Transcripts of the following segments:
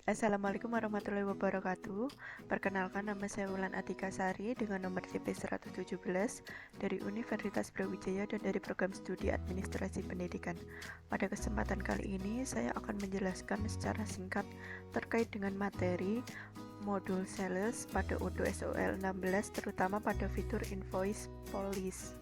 Assalamualaikum warahmatullahi wabarakatuh. Perkenalkan, nama saya Wulan Atika Sari dengan nomor CP 117 dari Universitas Brawijaya dan dari program studi Administrasi Pendidikan. Pada kesempatan kali ini saya akan menjelaskan secara singkat terkait dengan materi modul sales pada UDO SOL 16, terutama pada fitur invoice policy.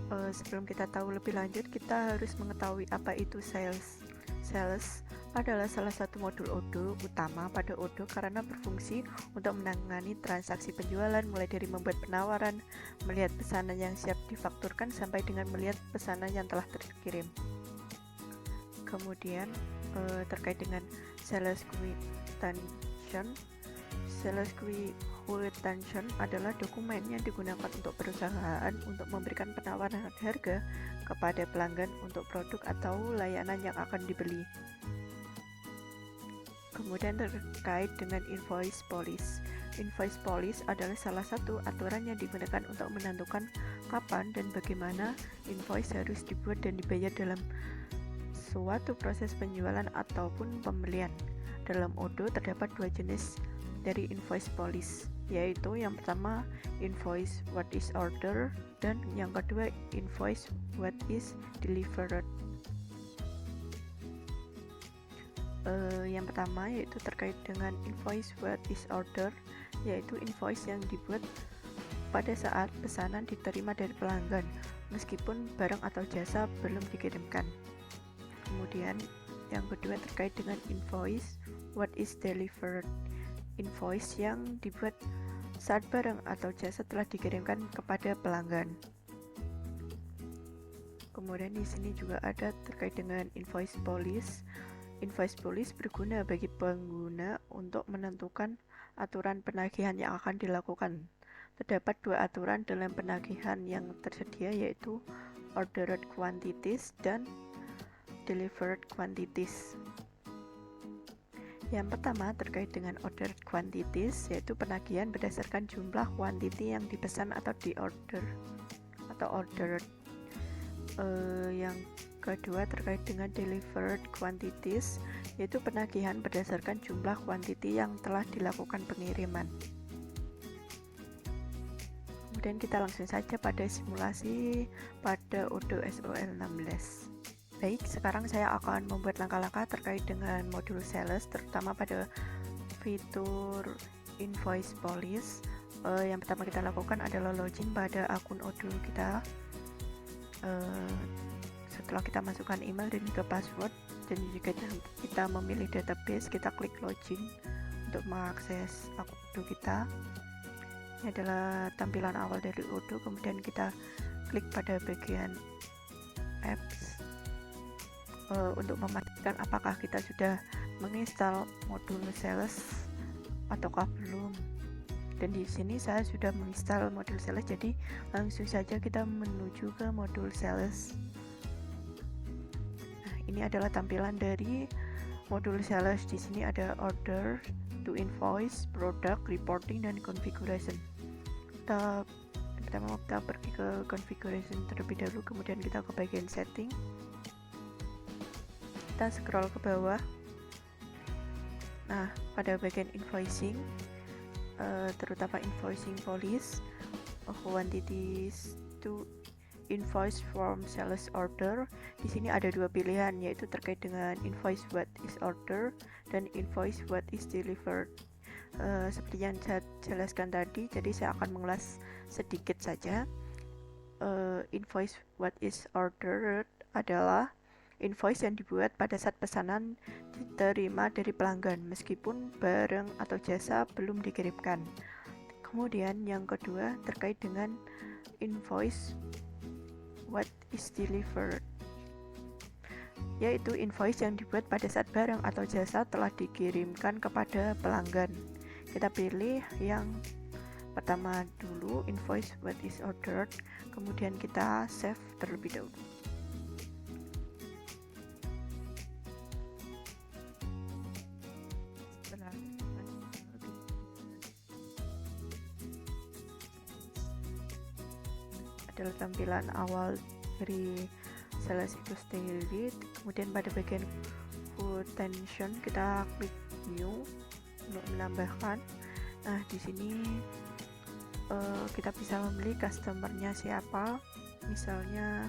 Sebelum kita tahu lebih lanjut, kita harus mengetahui apa itu sales. Sales adalah salah satu modul ODO utama pada ODO karena berfungsi untuk menangani transaksi penjualan, mulai dari membuat penawaran, melihat pesanan yang siap difakturkan, sampai dengan melihat pesanan yang telah terkirim. Kemudian terkait dengan sales quotation. Sales quotation adalah dokumen yang digunakan untuk perusahaan untuk memberikan penawaran harga kepada pelanggan untuk produk atau layanan yang akan dibeli. Kemudian terkait dengan invoice policy. Invoice policy adalah salah satu aturan yang digunakan untuk menentukan kapan dan bagaimana invoice harus dibuat dan dibayar dalam suatu proses penjualan ataupun pembelian. Dalam ODO terdapat dua jenis dari invoice policy, yaitu yang pertama invoice what is order dan yang kedua invoice what is delivered. Yang pertama yaitu terkait dengan invoice what is order, yaitu invoice yang dibuat pada saat pesanan diterima dari pelanggan meskipun barang atau jasa belum dikirimkan. Kemudian yang kedua terkait dengan invoice what is delivered, invoice yang dibuat saat barang atau jasa telah dikirimkan kepada pelanggan. Kemudian di sini juga ada terkait dengan invoice policy. Invoice policy berguna bagi pengguna untuk menentukan aturan penagihan yang akan dilakukan. Terdapat dua aturan dalam penagihan yang tersedia, yaitu ordered quantities dan delivered quantities. Yang pertama terkait dengan ordered quantities, yaitu penagihan berdasarkan jumlah kuantiti yang dipesan atau diorder atau ordered. Yang kedua terkait dengan delivered quantities, yaitu penagihan berdasarkan jumlah kuantiti yang telah dilakukan pengiriman. Kemudian kita langsung saja pada simulasi pada ODO SOL 16. Baik, sekarang saya akan membuat langkah-langkah terkait dengan modul sales, terutama pada fitur invoice policy. Yang pertama kita lakukan adalah login pada akun ODO kita. Setelah kita masukkan email dan juga password, dan jika kita memilih database, kita klik login untuk mengakses akun ODO kita. Ini adalah tampilan awal dari ODO. Kemudian kita klik pada bagian apps untuk memastikan apakah kita sudah menginstal modul sales ataukah belum. Dan di sini saya sudah menginstal modul sales, jadi langsung saja kita menuju ke modul sales. Nah, ini adalah tampilan dari modul sales. Di sini ada order, to invoice, product, reporting, dan configuration. Pertama kita pergi ke configuration terlebih dahulu, kemudian kita ke bagian setting. Kita scroll ke bawah. Nah, pada bagian invoicing, terutama invoicing policy, quantities to invoice from sales order. Di sini ada dua pilihan, yaitu terkait dengan invoice what is order dan invoice what is delivered. Seperti yang saya jelaskan tadi, jadi saya akan mengulas sedikit saja. Invoice what is ordered adalah invoice yang dibuat pada saat pesanan diterima dari pelanggan meskipun barang atau jasa belum dikirimkan. Kemudian yang kedua terkait dengan invoice what is delivered, yaitu invoice yang dibuat pada saat barang atau jasa telah dikirimkan kepada pelanggan. Kita pilih yang pertama dulu, invoice what is ordered, kemudian kita save terlebih dahulu. Adalah tampilan awal dari sales itu sendiri. Kemudian pada bagian quotation, kita klik new untuk menambahkan. Nah, di sini kita bisa memilih customernya siapa, misalnya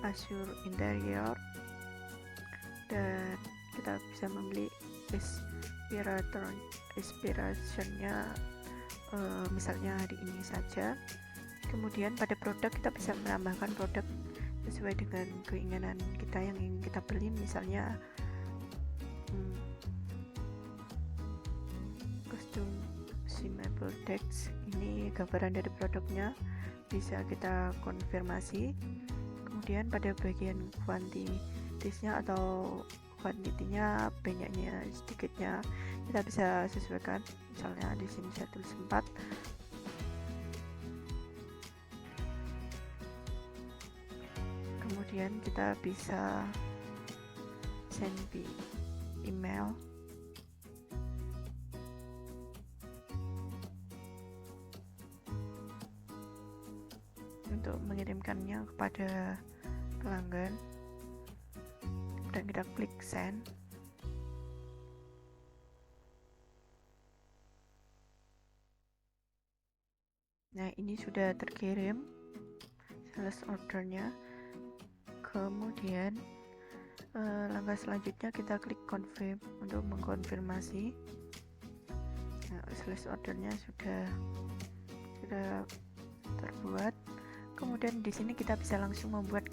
Azure Interior, dan kita bisa memilih inspirationnya misalnya hari ini saja. Kemudian pada produk kita bisa menambahkan produk sesuai dengan keinginan kita yang ingin kita beli, misalnya customizable text, ini gambaran dari produknya, bisa kita konfirmasi. Kemudian pada bagian quantitiesnya atau kuantitinya, banyaknya sedikitnya, kita bisa sesuaikan, misalnya di sini saya tulis 4. Kemudian kita bisa send email untuk mengirimkannya kepada pelanggan, dan kita klik send. Nah, ini sudah terkirim sales ordernya. Kemudian langkah selanjutnya kita klik confirm untuk mengkonfirmasi. Nah, sales ordernya sudah terbuat. Kemudian di sini kita bisa langsung membuat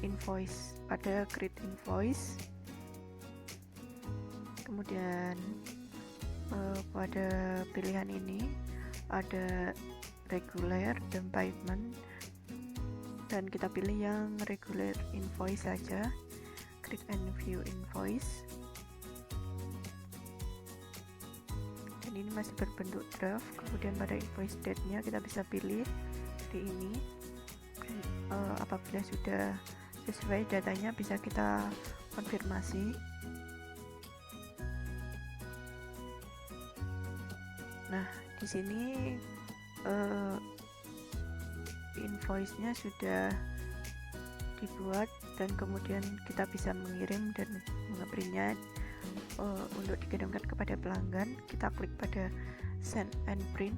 invoice pada create invoice. Kemudian pada pilihan ini ada regular dan payment, dan kita pilih yang regular invoice saja. Klik and view invoice, dan ini masih berbentuk draft. Kemudian pada invoice date-nya kita bisa pilih di ini. Apabila sudah sesuai datanya, bisa kita konfirmasi. Nah, di sini invoice-nya sudah dibuat, dan kemudian kita bisa mengirim dan mengeprintnya untuk dikirimkan kepada pelanggan. Kita klik pada send and print.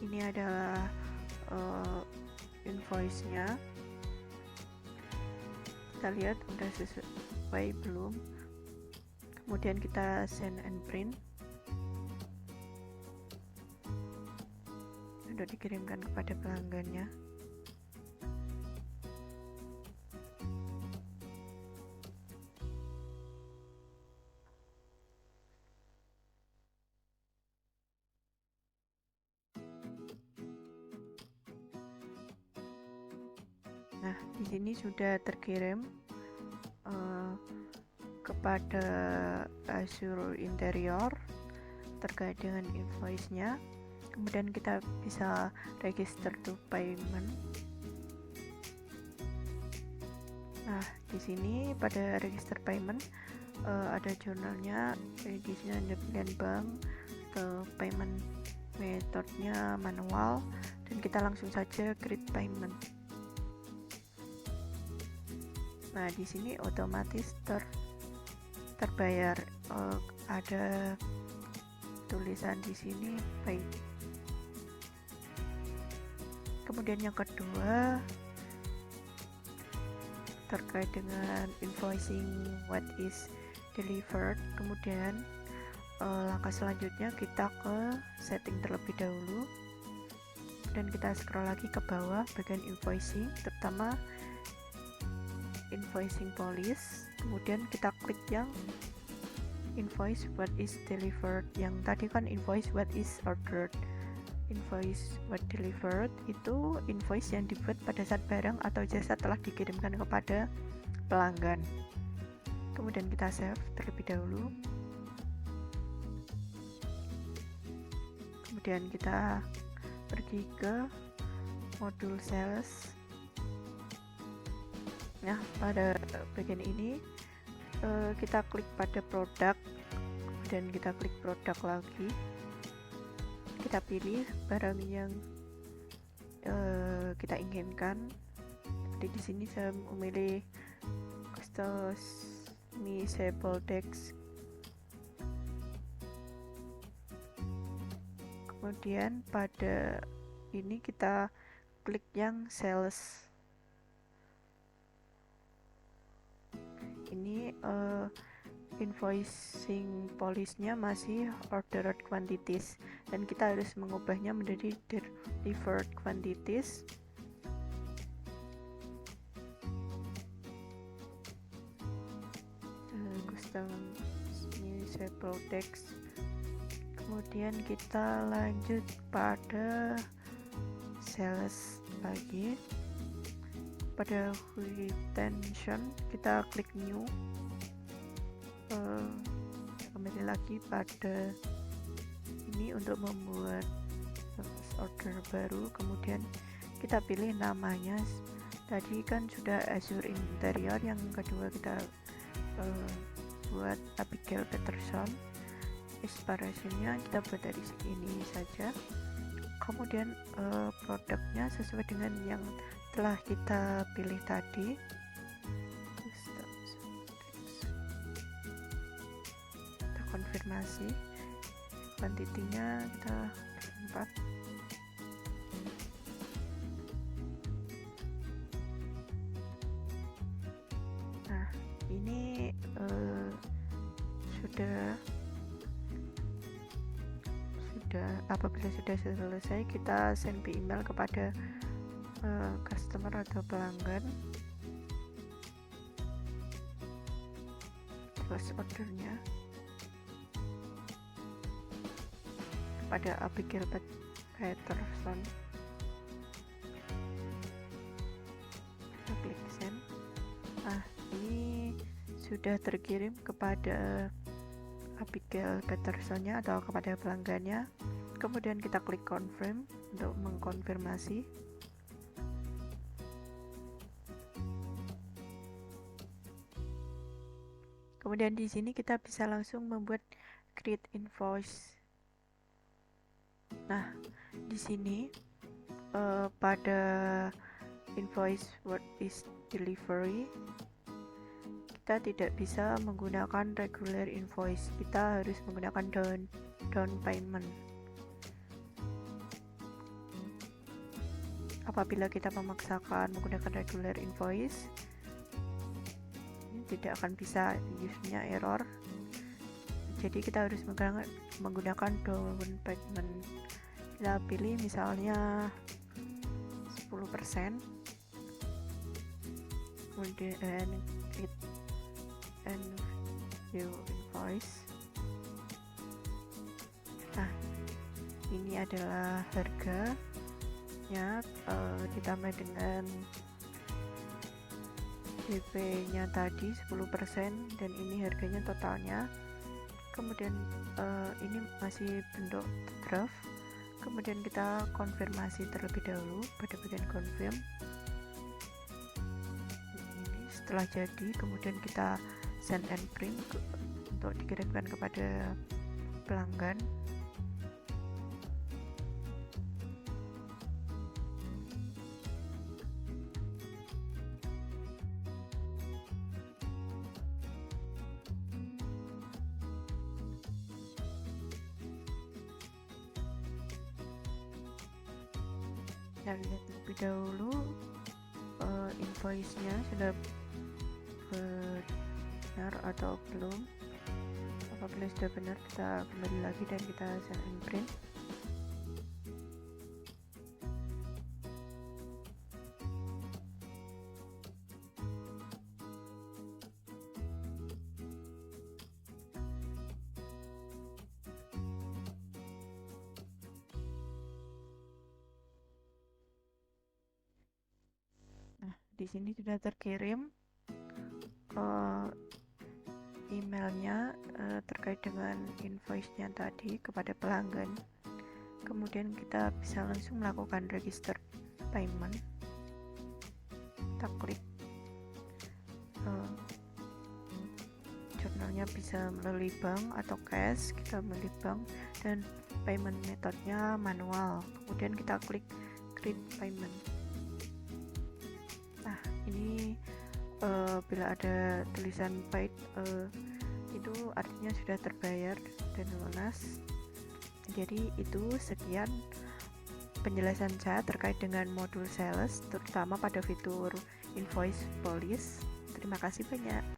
Ini adalah invoice-nya. Kita lihat udah sesuai belum. Kemudian kita send and print untuk dikirimkan kepada pelanggannya. Nah, di sini sudah terkirim kepada Azure Interior terkait dengan invoice-nya. Kemudian kita bisa register to payment. Nah, di sini pada register payment ada jurnalnya. Di sini ada pilihan bank, payment metodenya manual, dan kita langsung saja create payment. Nah, di sini otomatis terbayar. Ada tulisan di sini pay. Kemudian yang kedua terkait dengan invoicing what is delivered. Kemudian langkah selanjutnya kita ke setting terlebih dahulu, dan kita scroll lagi ke bawah bagian invoicing, terutama invoicing policy. Kemudian kita klik yang invoice what is delivered. Yang tadi kan invoice what is ordered. Invoice what delivered itu invoice yang dibuat pada saat barang atau jasa telah dikirimkan kepada pelanggan. Kemudian kita save terlebih dahulu. Kemudian kita pergi ke modul sales. Nah, pada bagian ini kita klik pada produk, dan kita klik produk lagi, kita pilih barang yang kita inginkan. Jadi di sini saya memilih customizable text. Kemudian pada ini kita klik yang sales. Ini invoicing policy-nya masih ordered quantities, dan kita harus mengubahnya menjadi delivered quantities. Customizable text. Kemudian kita lanjut pada sales lagi. Pada retention kita klik new. Kembali lagi pada ini untuk membuat order baru. Kemudian kita pilih namanya. Tadi kan sudah Azure Interior, yang kedua kita buat Abigail Peterson. Expiration-nya kita buat dari sini saja. Kemudian produknya sesuai dengan yang telah kita pilih tadi. Kita konfirmasi kuantitinya, kita 4. Nah, ini apabila sudah selesai, kita send email kepada customer atau pelanggan. Terus ordernya kepada Abigail Peterson. Kita klik send. Ini sudah terkirim kepada Abigail Petersonnya atau kepada pelanggannya. Kemudian kita klik confirm untuk mengkonfirmasi. Kemudian di sini kita bisa langsung membuat create invoice. Nah, di sini pada invoice what is delivery, kita tidak bisa menggunakan regular invoice. Kita harus menggunakan down payment. Apabila kita memaksakan menggunakan regular invoice, ini tidak akan bisa, use-nya error. Jadi kita harus menggunakan down payment. Kita pilih misalnya 10%, kemudian klik and view invoice. Nah, ini adalah harganya, ditambah dengan DP-nya tadi 10%, dan ini harganya totalnya. Kemudian ini masih bentuk draft. Kemudian kita konfirmasi terlebih dahulu pada bagian confirm. Ini setelah jadi, kemudian kita send and print untuk dikirimkan kepada pelanggan. Kita lihat lebih dahulu invoice-nya sudah benar atau belum. Apabila sudah benar, kita kembali lagi dan kita send and print. Di sini sudah terkirim emailnya terkait dengan invoice-nya tadi kepada pelanggan. kemudian kita bisa langsung melakukan register payment. Kita klik jurnalnya bisa melalui bank atau cash, kita memilih bank, dan payment metodenya manual. Kemudian kita klik create payment. Nah, ini bila ada tulisan paid, itu artinya sudah terbayar dan lunas. Jadi itu sekian penjelasan saya terkait dengan modul sales, terutama pada fitur invoice policy. Terima kasih banyak.